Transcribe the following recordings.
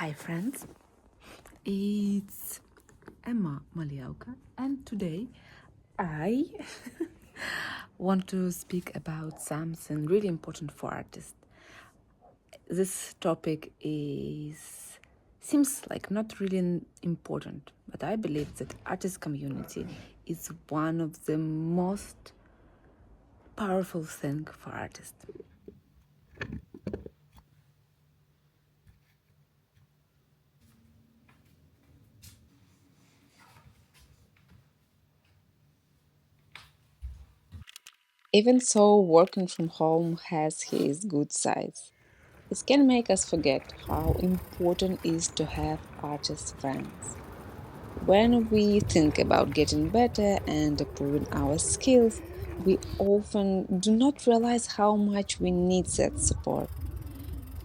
Hi friends, it's Ema Malyauka, and today I want to speak about something really important for artists. This topic is seems like not really important, but I believe that artist community is one of the most powerful thing for artists. Even so, working from home has its good sides. It can make us forget how important it is to have artist friends. When we think about getting better and improving our skills, we often do not realize how much we need that support.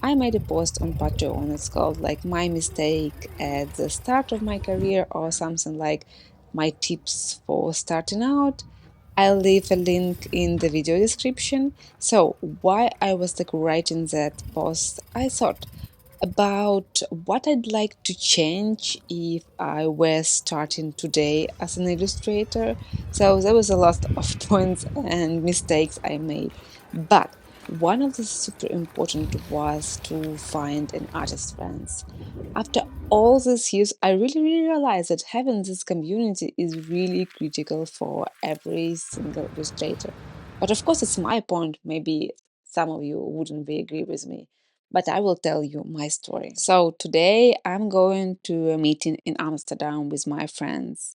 I made a post on Patreon. It's called like my mistake at the start of my career or something like my tips for starting out. I'll leave a link in the video description. So, why I was like writing that post, I thought about what I'd like to change if I were starting today as an illustrator. So there was a lot of points and mistakes I made. But one of the super important was to find an artist friends. After all these years, I really realized that having this community is really critical for every single illustrator. But of course, it's my point. Maybe some of you wouldn't be agree with me, but I will tell you my story. So today I'm going to a meeting in Amsterdam with my friends,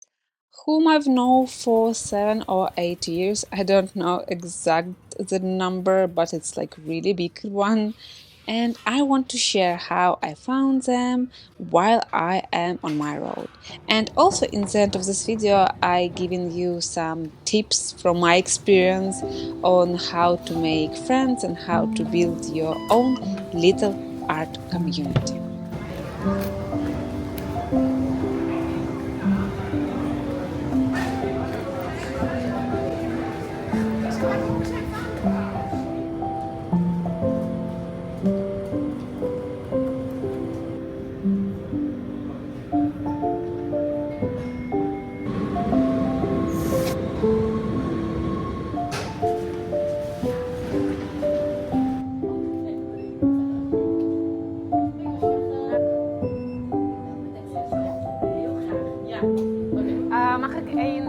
whom I've known for 7 or 8 years. I don't know exact the number, but it's like really big one. And I want to share how I found them while I am on my road. And also in the end of this video, I given you some tips from my experience on how to make friends and how to build your own little art community. Mag ik één?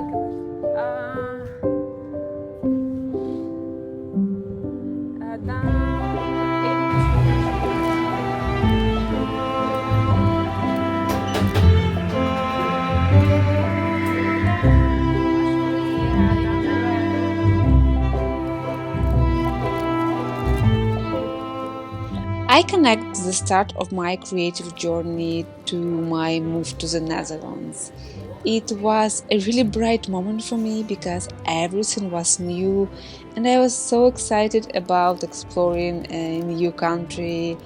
I connect the start of my creative journey to my move to the Netherlands. It was a really bright moment for me because everything was new and I was so excited about exploring a new country.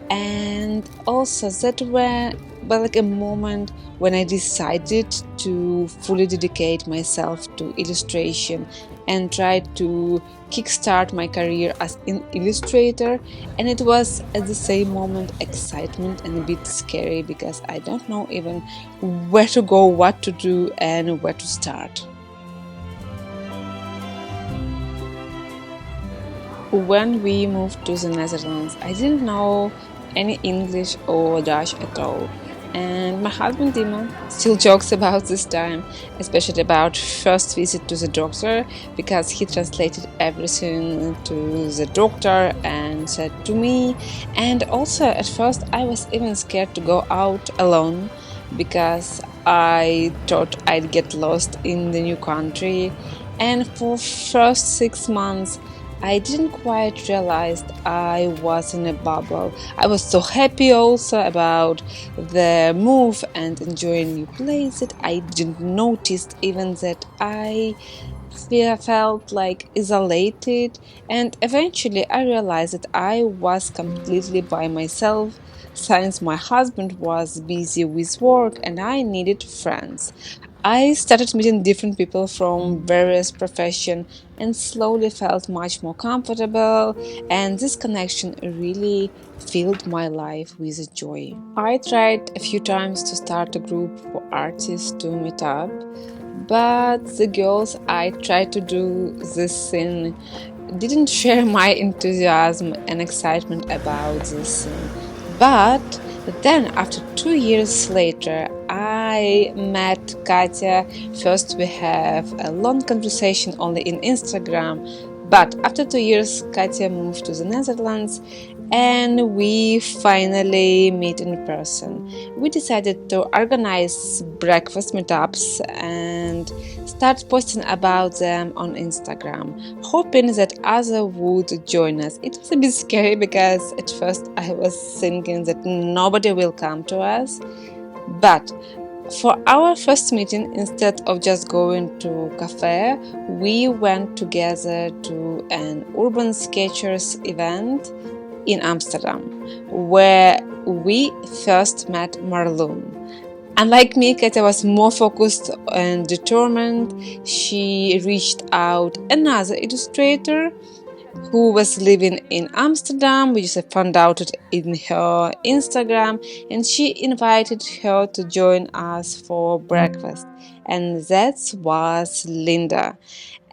And also that was like a moment when I decided to fully dedicate myself to illustration and try to kickstart my career as an illustrator. And it was at the same moment excitement and a bit scary because I don't know even where to go, what to do, and where to start. When we moved to the Netherlands, I didn't know any English or Dutch at all. And my husband Dima still jokes about this time, especially about first visit to the doctor, because he translated everything to the doctor and said to me. And also at first I was even scared to go out alone because I thought I'd get lost in the new country. And for first 6 months I didn't quite realize I was in a bubble. I was so happy also about the move and enjoying new place that I didn't notice even that I felt like isolated. And eventually I realized that I was completely by myself since my husband was busy with work and I needed friends. I started meeting different people from various professions and slowly felt much more comfortable, and this connection really filled my life with joy. I tried a few times to start a group for artists to meet up, but the girls I tried to do this in didn't share my enthusiasm and excitement about this scene. But then, after 2 years later, I met Katya. First, we have a long conversation only in Instagram, but after 2 years, Katya moved to the Netherlands and we finally meet in person. We decided to organize breakfast meetups and start posting about them on Instagram, hoping that others would join us. It was a bit scary because at first I was thinking that nobody will come to us, but for our first meeting, instead of just going to a cafe, we went together to an urban sketchers event in Amsterdam, where we first met Marloon. Unlike me, Katja was more focused and determined. She reached out another illustrator who was living in Amsterdam. We just found out it in her Instagram, and she invited her to join us for breakfast. And that was Linda.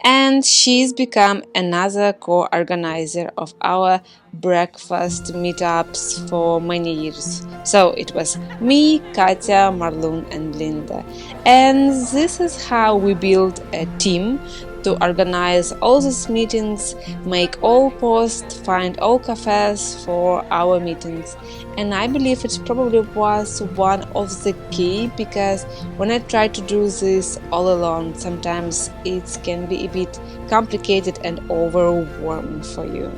And she's become another co-organizer of our breakfast meetups for many years. So it was me, Katya, Marloon, and Linda. And this is how we build a team to organize all these meetings, make all posts, find all cafes for our meetings. And I believe it probably was one of the key, because when I try to do this all alone, sometimes it can be a bit complicated and overwhelming for you.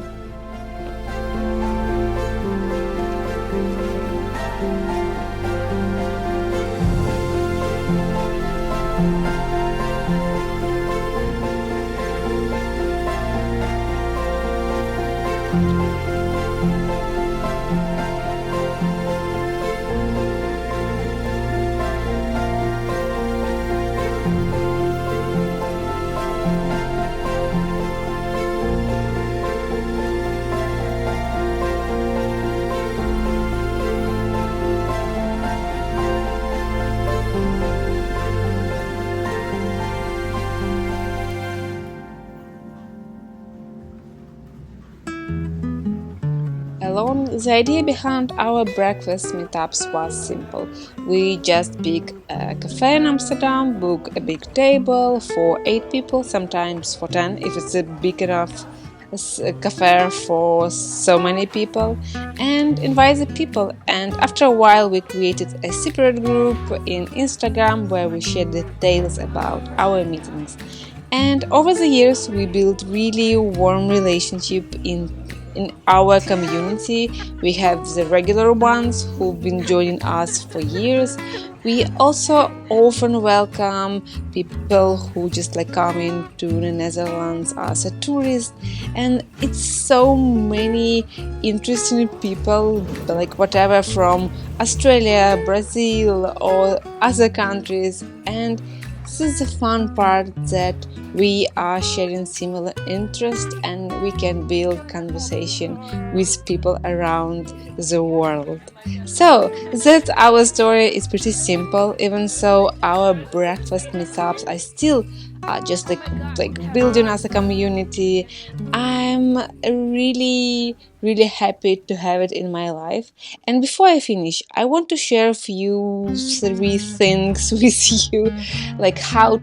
Alone, the idea behind our breakfast meetups was simple. We just pick a cafe in Amsterdam, book a big table for 8 people, sometimes for 10 if it's a big enough cafe for so many people, and invite the people. And after a while, we created a separate group in Instagram where we share details about our meetings. And over the years, we built really warm relationship in our community. We have the regular ones who've been joining us for years. We also often welcome people who just like coming to the Netherlands as a tourist, and it's so many interesting people, like whatever, from Australia, Brazil, or other countries. And this is the fun part, that we are sharing similar interests and we can build conversation with people around the world. So that's our story. It's pretty simple. Even so, our breakfast meetups are still just like building as a community. I'm really happy to have it in my life. And before I finish, I want to share a few 3 things with you, like how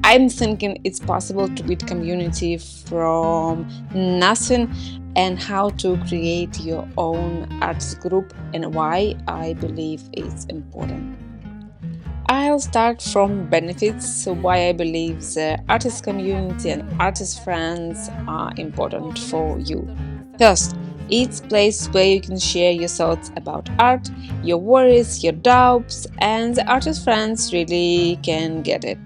I'm thinking it's possible to build community from nothing, and how to create your own artist group, and why I believe it's important. I'll start from benefits, why I believe the artist community and artist friends are important for you. First, it's a place where you can share your thoughts about art, your worries, your doubts, and the artist friends really can get it.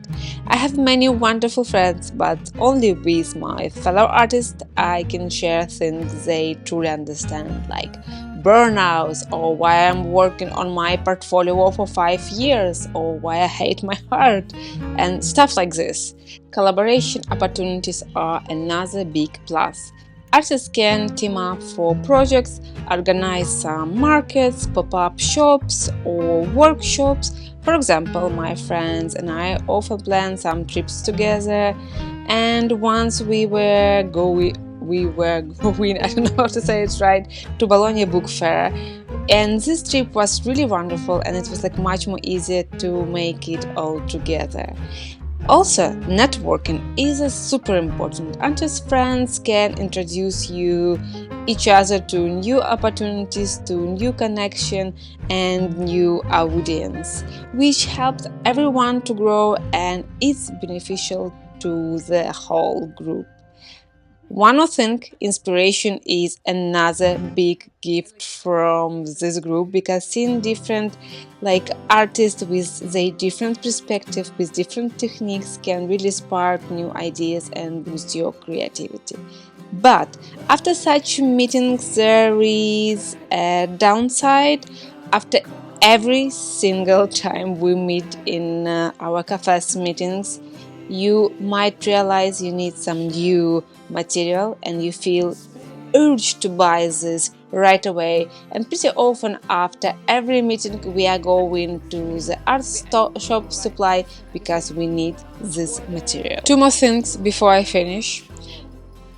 I have many wonderful friends, but only with my fellow artists I can share things they truly understand, like burnouts, or why I'm working on my portfolio for 5 years, or why I hate my heart, and stuff like this. Collaboration opportunities are another big plus. Artists can team up for projects, organize some markets, pop-up shops, or workshops. For example, my friends and I often plan some trips together, and once we were going, I don't know how to say it right, to Bologna Book Fair. And this trip was really wonderful, and it was like much more easier to make it all together. Also, networking is a super important. Artist friends can introduce you each other to new opportunities, to new connection and new audience, which helps everyone to grow, and it's beneficial to the whole group. One more thing, inspiration is another big gift from this group, because seeing different artists with their different perspective, with different techniques, can really spark new ideas and boost your creativity. But after such meetings, there is a downside. After every single time we meet in our cafes meetings, you might realize you need some new material and you feel urged to buy this right away. And pretty often after every meeting we are going to the shop supply because we need this material. Two more things before I finish.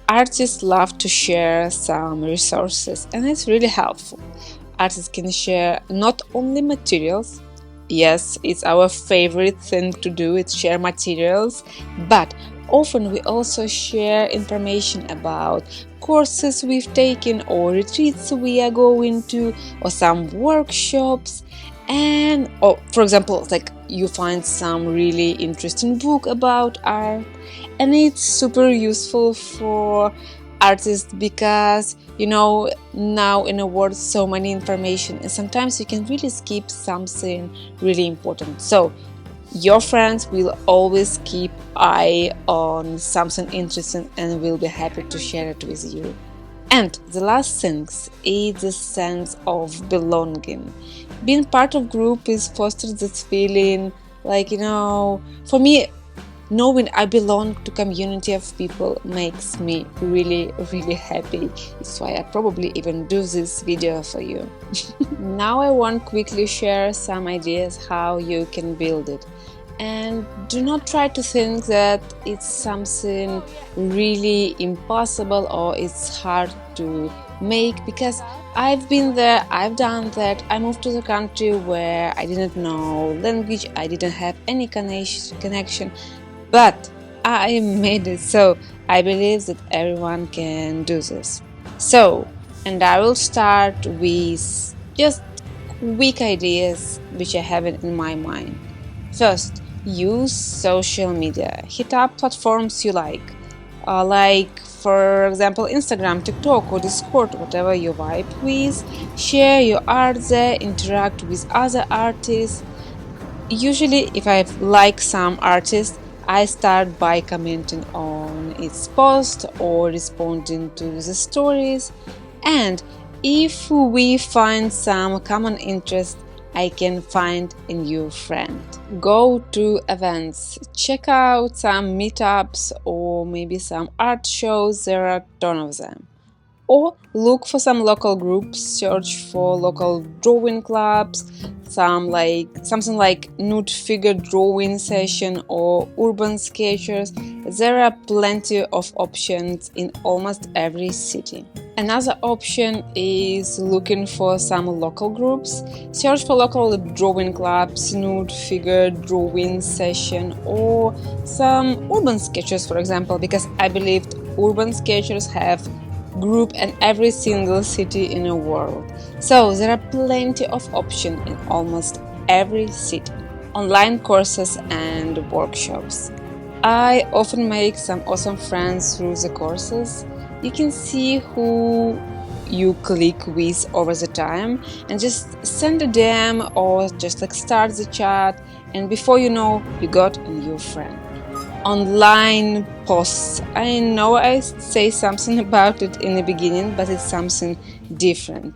Artists love to share some resources, and it's really helpful. Artists can share not only materials. Yes, it's our favorite thing to do, it's share materials, but often we also share information about courses we've taken, or retreats we are going to, or some workshops. And or for example, like you find some really interesting book about art, and it's super useful for artists because now in a world so many information, and sometimes you can really skip something really important. So your friends will always keep eye on something interesting and will be happy to share it with you. And the last thing is the sense of belonging. Being part of group is fosters this feeling for me, knowing I belong to community of people makes me really, really happy. It's why I probably even do this video for you. Now I want to quickly share some ideas how you can build it. And do not try to think that it's something really impossible or it's hard to make, because I've been there, I've done that. I moved to the country where I didn't know language, I didn't have any connection, but I made it. So I believe that everyone can do this. So, and I will start with just quick ideas which I have in my mind. First, use social media. Hit up platforms you like for example Instagram, TikTok or Discord, whatever you vibe with. Share your art there, interact with other artists. Usually if I like some artist, I start by commenting on its post or responding to the stories. And if we find some common interest, I can find a new friend. Go to events, check out some meetups or maybe some art shows, there are a ton of them. Or look for some local groups, search for local drawing clubs, something like nude figure drawing session or urban sketchers. There are plenty of options in almost every city. Another option is looking for some local groups. Search for local drawing clubs, nude figure drawing session, or some urban sketchers, for example, because I believe urban sketchers have group in every single city in the world. So there are plenty of options in almost every city. Online courses and workshops. I often make some awesome friends through the courses. You can see who you click with over the time and just send a DM or just start the chat, and before you know, you got a new friend. Online posts. I know I say something about it in the beginning, but it's something different.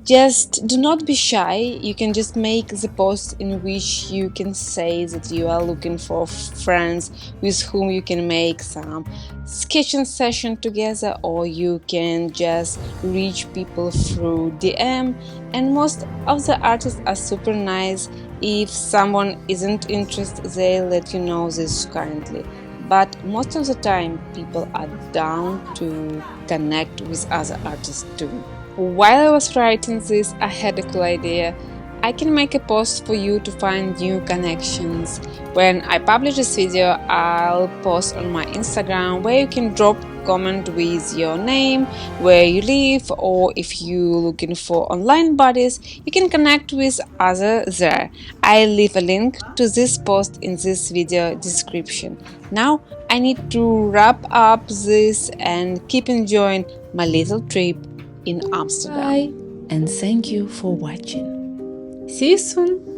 Just do not be shy. You can just make the post in which you can say that you are looking for friends with whom you can make some sketching session together, or you can just reach people through DM. And most of the artists are super nice. If someone isn't interested, they let you know this currently. But most of the time, people are down to connect with other artists too. While I was writing this, I had a cool idea. I can make a post for you to find new connections. When I publish this video, I'll post on my Instagram where you can drop comment with your name, where you live, or if you're looking for online buddies, you can connect with others there. I'll leave a link to this post in this video description. Now I need to wrap up this and keep enjoying my little trip in Amsterdam. Bye, and thank you for watching. See you soon!